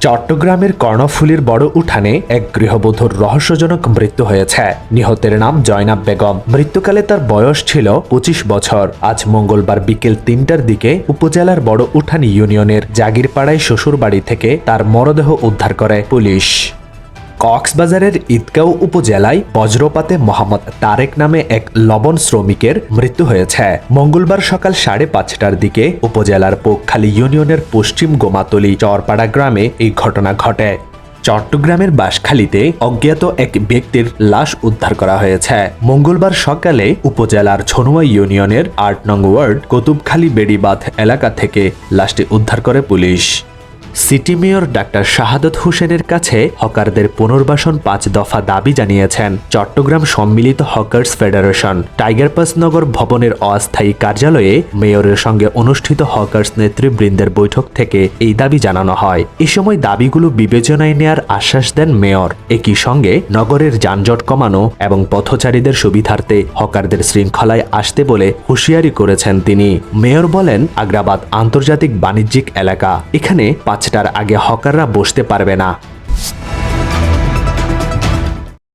চট্টগ্রামের কর্ণফুলীর বড় উঠানে এক গৃহবধূর রহস্যজনক মৃত্যু হয়েছে। নিহতের নাম জয়নাব বেগম। মৃত্যুকালে তার বয়স ছিল ২৫ বছর। আজ মঙ্গলবার বিকেল ৩টার দিকে উপজেলার বড় উঠান ইউনিয়নের জাগিরপাড়ায় শ্বশুরবাড়ি থেকে তার মরদেহ উদ্ধার করে পুলিশ। কক্সবাজারের ঈদগাঁও উপজেলায় বজ্রপাতে মোহাম্মদ তারেক নামে এক লবণ শ্রমিকের মৃত্যু হয়েছে। মঙ্গলবার সকাল ৫:৩০টার দিকে উপজেলার পোকখালী ইউনিয়নের পশ্চিম গোমাতলী চরপাড়া গ্রামে এই ঘটনা ঘটে। চট্টগ্রামের বাঁশখালীতে অজ্ঞাত এক ব্যক্তির লাশ উদ্ধার করা হয়েছে। মঙ্গলবার সকালে উপজেলার ছনুয়া ইউনিয়নের ৮ নং ওয়ার্ড কুতুবখালী বেড়িবাঁধ এলাকা থেকে লাশটি উদ্ধার করে পুলিশ। সিটি মেয়র ডাক্তার শাহাদত হোসেনের কাছে হকারদের পুনর্বাসন ৫ দফা দাবি জানিয়েছেন চট্টগ্রাম সম্মিলিত হকার্স ফেডারেশন। টাইগার পাস নগর ভবনের অস্থায়ী কার্যালয়ে মেয়রের সঙ্গে অনুষ্ঠিত হকার্স নেতৃবৃন্দের বৈঠক থেকে এই দাবি জানানো হয়। এ সময় দাবিগুলো বিবেচনায় নেয়ার আশ্বাস দেন মেয়র। একই সঙ্গে নগরের যানজট কমানো এবং পথচারীদের সুবিধার্থে হকারদের শৃঙ্খলায় আসতে বলে হুঁশিয়ারি করেছেন তিনি। মেয়র বলেন, আগ্রাবাদ আন্তর্জাতিক বাণিজ্যিক এলাকা, এখানে ৫টার আগে হকাররা বসতে পারবে না।